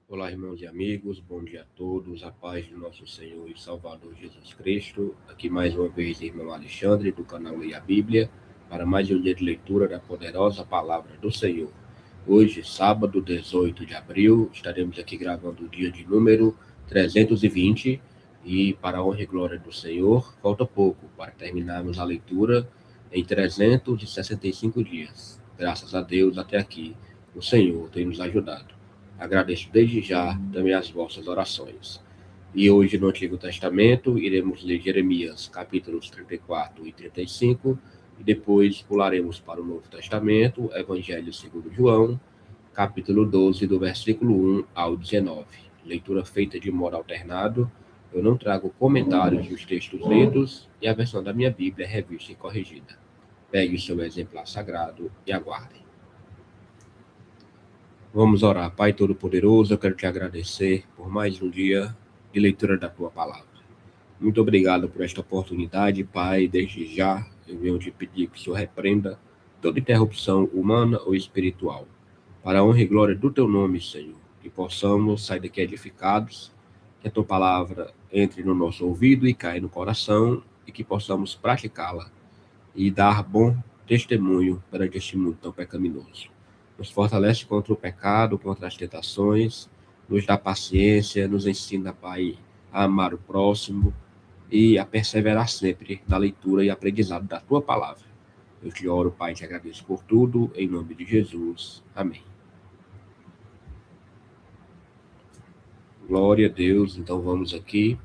Olá, irmãos e amigos, bom dia a todos, a paz do nosso Senhor e Salvador Jesus Cristo. Aqui mais uma vez, irmão Alexandre, do canal Leia a Bíblia, para mais um dia de leitura da poderosa palavra do Senhor. Hoje, sábado, 18 de abril, estaremos aqui gravando o dia de número 320 e, para a honra e glória do Senhor, falta pouco para terminarmos a leitura em 365 dias. Graças a Deus, até aqui, o Senhor tem nos ajudado. Agradeço desde já também as vossas orações. E hoje no Antigo Testamento iremos ler Jeremias capítulos 34 e 35 e depois pularemos para o Novo Testamento, Evangelho segundo João, capítulo 12 do versículo 1 ao 19. Leitura feita de modo alternado. Eu não trago comentários dos textos lidos e a versão da minha Bíblia é revista e corrigida. Pegue o seu exemplar sagrado e aguarde. Vamos orar. Pai Todo-Poderoso, eu quero te agradecer por mais um dia de leitura da tua palavra. Muito obrigado por esta oportunidade, Pai. Desde já eu venho te pedir que o Senhor repreenda toda interrupção humana ou espiritual, para a honra e glória do teu nome, Senhor, que possamos sair daqui edificados, que a tua palavra entre no nosso ouvido e caia no coração, e que possamos praticá-la e dar bom testemunho perante este mundo tão pecaminoso. Nos fortalece contra o pecado, contra as tentações, nos dá paciência, nos ensina, Pai, a amar o próximo e a perseverar sempre na leitura e aprendizado da tua palavra. Eu te oro, Pai, e te agradeço por tudo, em nome de Jesus. Amém. Glória a Deus. Então vamos aqui.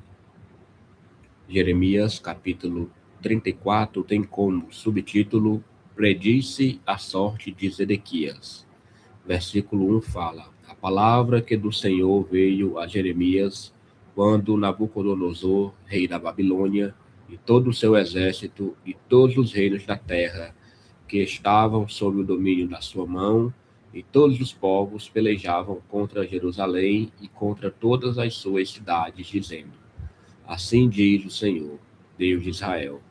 Jeremias, capítulo 34, tem como subtítulo Predisse a sorte de Zedequias. Versículo 1 fala: A palavra que do Senhor veio a Jeremias quando Nabucodonosor, rei da Babilônia, e todo o seu exército e todos os reinos da terra que estavam sob o domínio da sua mão, e todos os povos pelejavam contra Jerusalém e contra todas as suas cidades, dizendo: Assim diz o Senhor, Deus de Israel: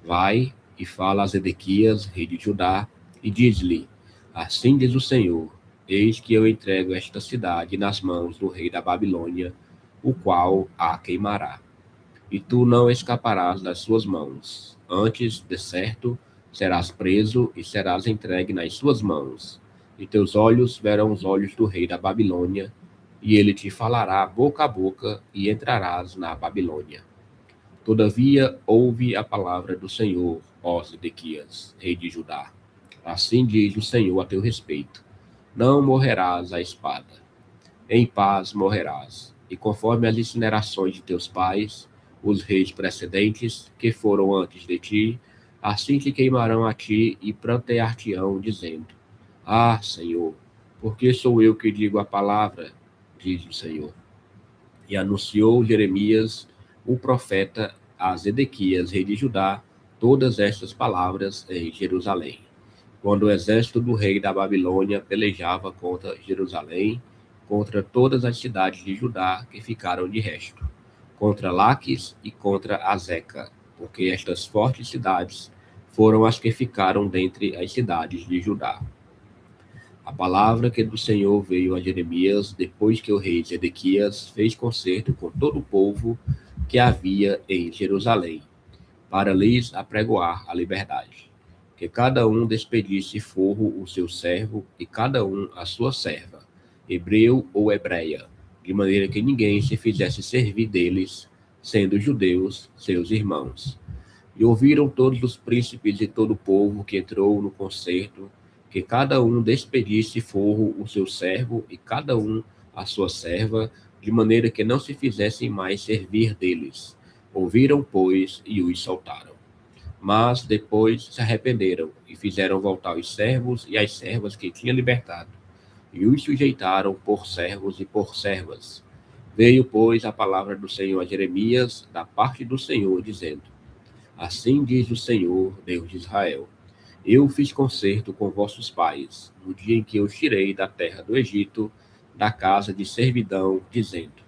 Vai e fala a Zedequias, rei de Judá, e diz-lhe: Assim diz o Senhor: Eis que eu entrego esta cidade nas mãos do rei da Babilônia, o qual a queimará. E tu não escaparás das suas mãos. Antes, de certo, serás preso e serás entregue nas suas mãos. E teus olhos verão os olhos do rei da Babilônia, e ele te falará boca a boca, e entrarás na Babilônia. Todavia, ouve a palavra do Senhor, ó Zedequias, rei de Judá. Assim diz o Senhor a teu respeito: Não morrerás à espada, em paz morrerás, e conforme as incinerações de teus pais, os reis precedentes, que foram antes de ti, assim te queimarão a ti e prantear-te-ão, dizendo: Ah, Senhor, porque sou eu que digo a palavra, diz o Senhor. E anunciou Jeremias, o profeta, a Zedequias, rei de Judá, todas estas palavras em Jerusalém, quando o exército do rei da Babilônia pelejava contra Jerusalém, contra todas as cidades de Judá que ficaram de resto, contra Laques e contra Azeca, porque estas fortes cidades foram as que ficaram dentre as cidades de Judá. A palavra que do Senhor veio a Jeremias depois que o rei Zedequias fez concerto com todo o povo que havia em Jerusalém, para lhes apregoar a liberdade, que cada um despedisse forro o seu servo e cada um a sua serva, hebreu ou hebreia, de maneira que ninguém se fizesse servir deles, sendo judeus seus irmãos. E ouviram todos os príncipes e todo o povo que entrou no concerto, que cada um despedisse forro o seu servo e cada um a sua serva, de maneira que não se fizessem mais servir deles. Ouviram, pois, e os soltaram. Mas depois se arrependeram e fizeram voltar os servos e as servas que tinha libertado, e os sujeitaram por servos e por servas. Veio, pois, a palavra do Senhor a Jeremias, da parte do Senhor, dizendo: Assim diz o Senhor, Deus de Israel: Eu fiz concerto com vossos pais, no dia em que os tirei da terra do Egito, da casa de servidão, dizendo: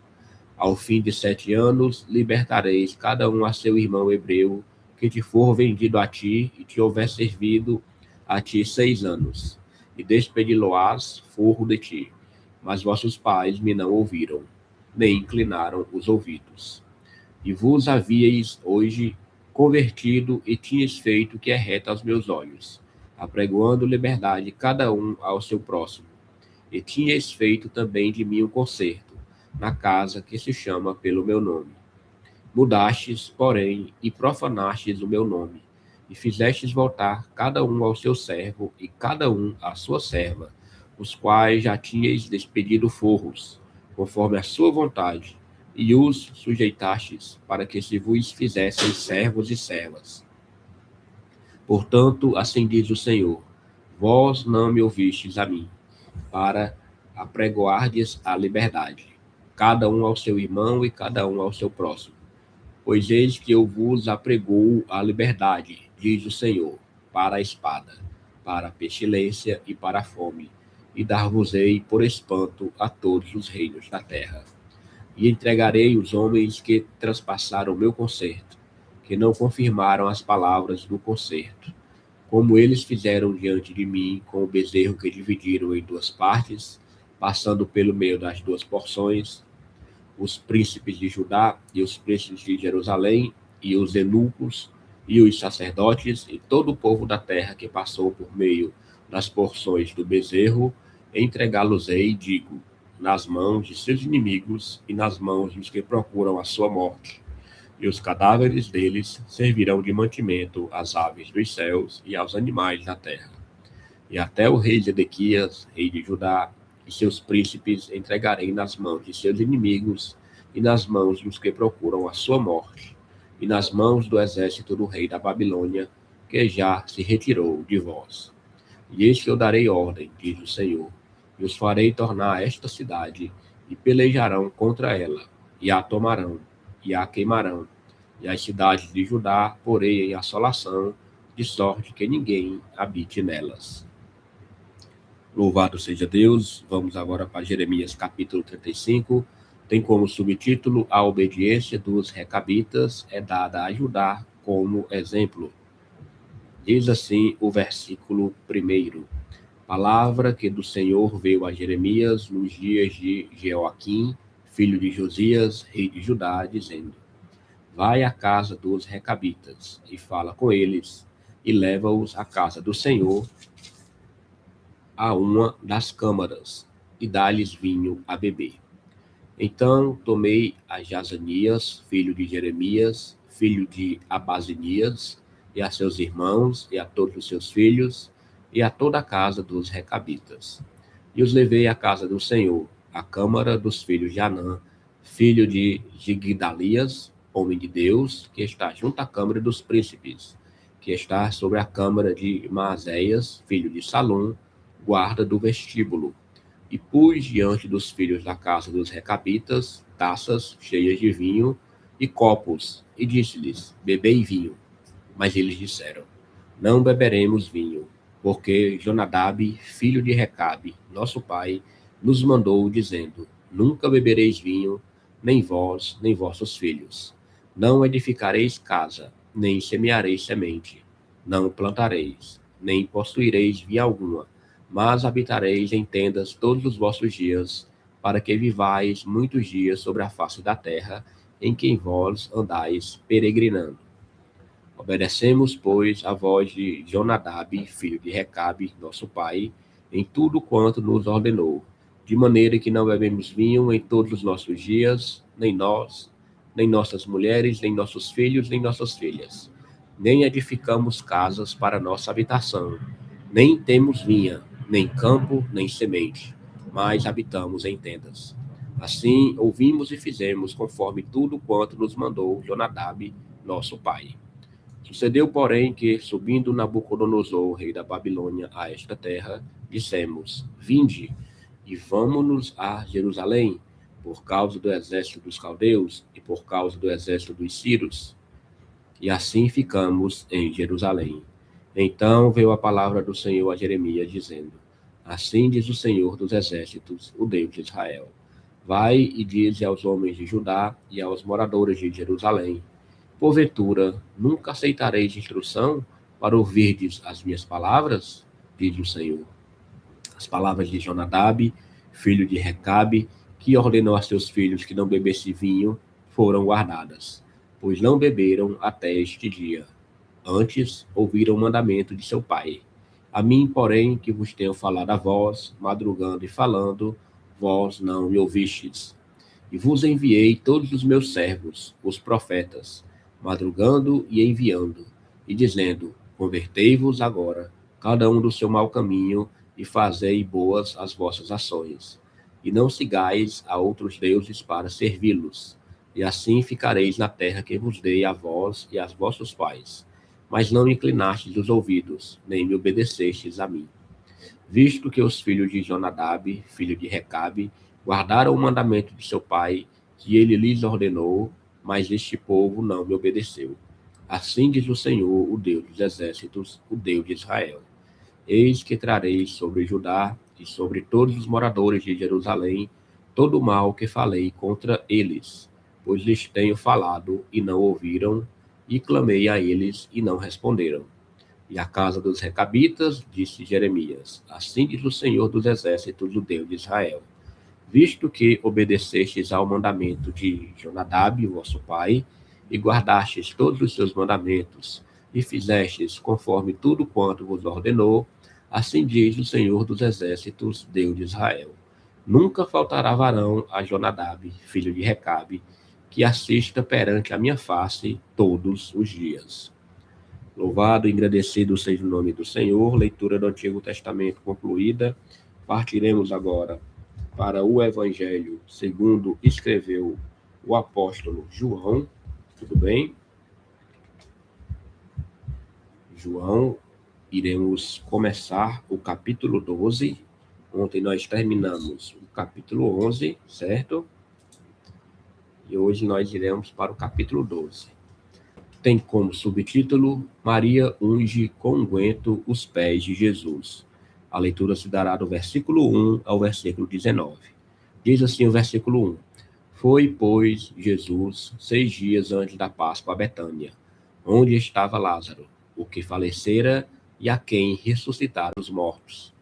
Ao fim de 7 anos, libertareis cada um a seu irmão hebreu, que te for vendido a ti e te houver servido a ti 6 anos, e despedi-lo-ás forro de ti. Mas vossos pais me não ouviram, nem inclinaram os ouvidos. E vos havíeis hoje convertido e tinhas feito o que é reto aos meus olhos, apregoando liberdade cada um ao seu próximo. E tinhas feito também de mim um concerto, na casa que se chama pelo meu nome. Mudastes, porém, e profanastes o meu nome, e fizestes voltar cada um ao seu servo e cada um à sua serva, os quais já tinhais despedido forros, conforme a sua vontade, e os sujeitastes, para que se vos fizessem servos e servas. Portanto, assim diz o Senhor: vós não me ouvistes a mim, para apregoardes a liberdade, cada um ao seu irmão e cada um ao seu próximo. Pois eis que eu vos apregoo a liberdade, diz o Senhor, para a espada, para a pestilência e para a fome, e dar-vos-ei por espanto a todos os reinos da terra. E entregarei os homens que transpassaram o meu concerto, que não confirmaram as palavras do concerto, como eles fizeram diante de mim com o bezerro que dividiram em duas partes, passando pelo meio das duas porções, os príncipes de Judá e os príncipes de Jerusalém, e os eunucos, e os sacerdotes, e todo o povo da terra que passou por meio das porções do bezerro, entregá-los-ei, digo, nas mãos de seus inimigos e nas mãos dos que procuram a sua morte. E os cadáveres deles servirão de mantimento às aves dos céus e aos animais da terra. E até o rei Zedequias, rei de Judá, e seus príncipes entregarei nas mãos de seus inimigos e nas mãos dos que procuram a sua morte, e nas mãos do exército do rei da Babilônia, que já se retirou de vós. E eis que eu darei ordem, diz o Senhor, e os farei tornar a esta cidade, e pelejarão contra ela, e a tomarão, e a queimarão, e as cidades de Judá porei em assolação, de sorte que ninguém habite nelas. Louvado seja Deus. Vamos agora para Jeremias capítulo 35. Tem como subtítulo: a obediência dos recabitas é dada a Judá como exemplo. Diz assim o versículo 1: palavra que do Senhor veio a Jeremias nos dias de Jeoaquim, filho de Josias, rei de Judá, dizendo: vai à casa dos recabitas e fala com eles, e leva-os à casa do Senhor, a uma das câmaras, e dá-lhes vinho a beber. Então tomei a Jazanias, filho de Jeremias, filho de Abazinias, e a seus irmãos, e a todos os seus filhos, e a toda a casa dos recabitas. E os levei à casa do Senhor, à câmara dos filhos de Anã, filho de Gigdalias, homem de Deus, que está junto à câmara dos príncipes, que está sobre a câmara de Maazéias, filho de Salom, guarda do vestíbulo. E pus diante dos filhos da casa dos recabitas taças cheias de vinho e copos, e disse-lhes: bebei vinho. Mas eles disseram: não beberemos vinho, porque Jonadab, filho de Recabe, nosso pai, nos mandou, dizendo: nunca bebereis vinho, nem vós, nem vossos filhos. Não edificareis casa, nem semeareis semente. Não plantareis, nem possuireis vinha alguma, mas habitareis em tendas todos os vossos dias, para que vivais muitos dias sobre a face da terra, em que vós andais peregrinando. Obedecemos, pois, a voz de Jonadab, filho de Recabe, nosso pai, em tudo quanto nos ordenou, de maneira que não bebemos vinho em todos os nossos dias, nem nós, nem nossas mulheres, nem nossos filhos, nem nossas filhas, nem edificamos casas para nossa habitação, nem temos vinha, nem campo, nem semente, mas habitamos em tendas. Assim, ouvimos e fizemos conforme tudo quanto nos mandou Jonadab, nosso pai. Sucedeu, porém, que, subindo Nabucodonosor, rei da Babilônia, a esta terra, dissemos: vinde, e vamo-nos a Jerusalém, por causa do exército dos caldeus e por causa do exército dos sírios. E assim ficamos em Jerusalém. Então veio a palavra do Senhor a Jeremias, dizendo: assim diz o Senhor dos exércitos, o Deus de Israel: vai e dize aos homens de Judá e aos moradores de Jerusalém: porventura, nunca aceitareis instrução para ouvirdes as minhas palavras? Diz o Senhor. As palavras de Jonadab, filho de Recabe, que ordenou a seus filhos que não bebessem vinho, foram guardadas, pois não beberam até este dia. Antes, ouviram o mandamento de seu pai. A mim, porém, que vos tenho falado a vós, madrugando e falando, vós não me ouvistes. E vos enviei todos os meus servos, os profetas, madrugando e enviando, e dizendo: convertei-vos agora, cada um do seu mau caminho, e fazei boas as vossas ações. E não sigais a outros deuses para servi-los, e assim ficareis na terra que vos dei a vós e aos vossos pais. Mas não inclinastes os ouvidos, nem me obedecestes a mim. Visto que os filhos de Jonadab, filho de Recabe, guardaram o mandamento de seu pai, que ele lhes ordenou, mas este povo não me obedeceu. Assim diz o Senhor, o Deus dos exércitos, o Deus de Israel: eis que trarei sobre Judá e sobre todos os moradores de Jerusalém todo o mal que falei contra eles, pois lhes tenho falado e não ouviram, e clamei a eles e não responderam. E a casa dos Recabitas, disse Jeremias: assim diz o Senhor dos exércitos, o Deus de Israel: visto que obedecestes ao mandamento de Jonadab, vosso pai, e guardastes todos os seus mandamentos, e fizestes conforme tudo quanto vos ordenou, assim diz o Senhor dos exércitos, Deus de Israel: nunca faltará varão a Jonadab, filho de Recabe, que assista perante a minha face todos os dias. Louvado e agradecido seja o nome do Senhor. Leitura do Antigo Testamento concluída. Partiremos agora para o Evangelho segundo escreveu o apóstolo João. Tudo bem? João, iremos começar o capítulo 12. Ontem nós terminamos o capítulo 11, certo? E hoje nós iremos para o capítulo 12. Tem como subtítulo: Maria unge com unguento os pés de Jesus. A leitura se dará do versículo 1 ao versículo 19. Diz assim o versículo 1: Foi, pois, Jesus 6 dias antes da Páscoa a Betânia, onde estava Lázaro, o que falecera e a quem ressuscitaram os mortos.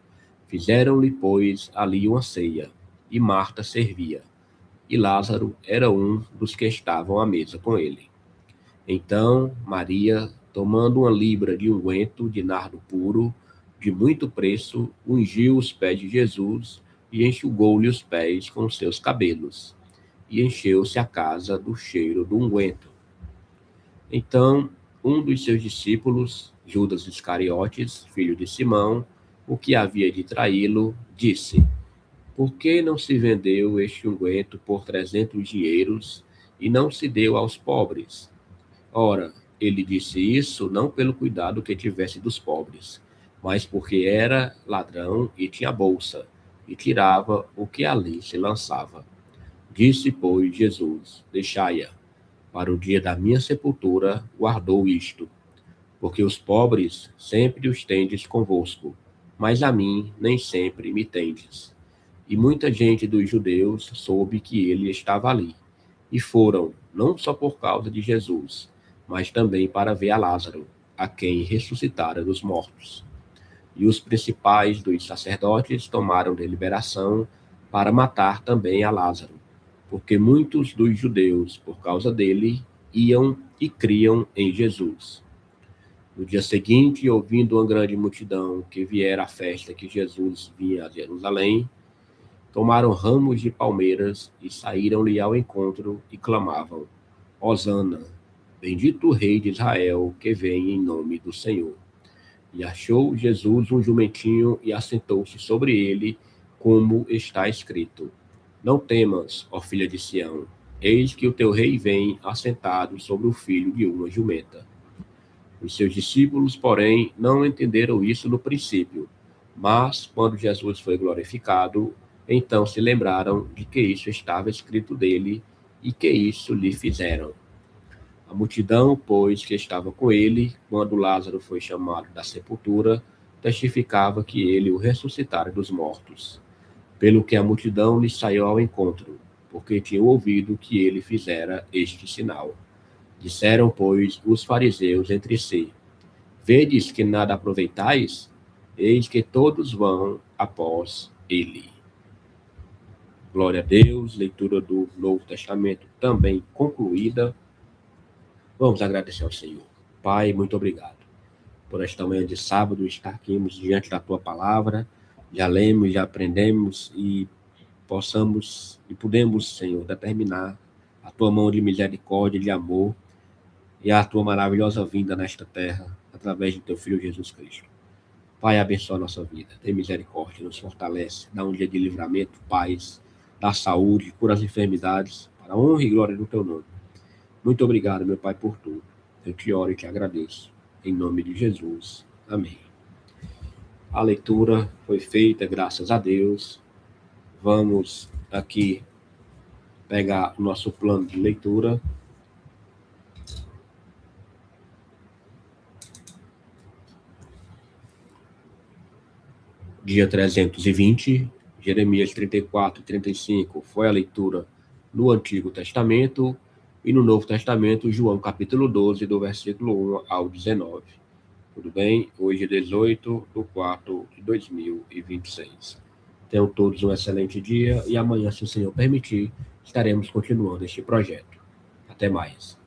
Fizeram-lhe, pois, ali uma ceia, e Marta servia, e Lázaro era um dos que estavam à mesa com ele. Então Maria, tomando uma libra de unguento de nardo puro, de muito preço, ungiu os pés de Jesus e enxugou-lhe os pés com seus cabelos, e encheu-se a casa do cheiro do unguento. Então um dos seus discípulos, Judas Iscariotes, filho de Simão, o que havia de traí-lo, disse: por que não se vendeu este unguento por 300 dinheiros e não se deu aos pobres? Ora, ele disse isso não pelo cuidado que tivesse dos pobres, mas porque era ladrão e tinha bolsa, e tirava o que ali se lançava. Disse, pois, Jesus: deixai-a, para o dia da minha sepultura guardou isto, porque os pobres sempre os tendes convosco, mas a mim nem sempre me tendes. E muita gente dos judeus soube que ele estava ali, e foram, não só por causa de Jesus, mas também para ver a Lázaro, a quem ressuscitara dos mortos. E os principais dos sacerdotes tomaram deliberação para matar também a Lázaro, porque muitos dos judeus, por causa dele, iam e criam em Jesus. No dia seguinte, ouvindo uma grande multidão que viera à festa que Jesus vinha a Jerusalém, tomaram ramos de palmeiras e saíram-lhe ao encontro e clamavam: Hosana, bendito o Rei de Israel, que vem em nome do Senhor. E achou Jesus um jumentinho e assentou-se sobre ele, como está escrito: não temas, ó filha de Sião, eis que o teu rei vem assentado sobre o filho de uma jumenta. Os seus discípulos, porém, não entenderam isso no princípio, mas, quando Jesus foi glorificado, então se lembraram de que isso estava escrito dele e que isso lhe fizeram. A multidão, pois, que estava com ele, quando Lázaro foi chamado da sepultura, testificava que ele o ressuscitara dos mortos. Pelo que a multidão lhe saiu ao encontro, porque tinham ouvido que ele fizera este sinal. Disseram, pois, os fariseus entre si: vedes que nada aproveitais? Eis que todos vão após ele. Glória a Deus. Leitura do Novo Testamento também concluída. Vamos agradecer ao Senhor. Pai, muito obrigado por esta manhã de sábado estarmos diante da Tua palavra. Já lemos, já aprendemos e podemos, Senhor, determinar a Tua mão de misericórdia, de amor e a Tua maravilhosa vinda nesta terra através de Teu Filho Jesus Cristo. Pai, abençoa a nossa vida, tem misericórdia, nos fortalece, dá um dia de livramento, paz, dá saúde, cura as enfermidades, para a honra e glória do Teu nome. Muito obrigado, meu Pai, por tudo. Eu te oro e te agradeço. Em nome de Jesus. Amém. A leitura foi feita, graças a Deus. Vamos aqui pegar o nosso plano de leitura. Dia 320, Jeremias 34 e 35 foi a leitura no Antigo Testamento e no Novo Testamento, João capítulo 12, do versículo 1 ao 19. Tudo bem? Hoje é 18/4/2026. Tenham todos um excelente dia e amanhã, se o Senhor permitir, estaremos continuando este projeto. Até mais.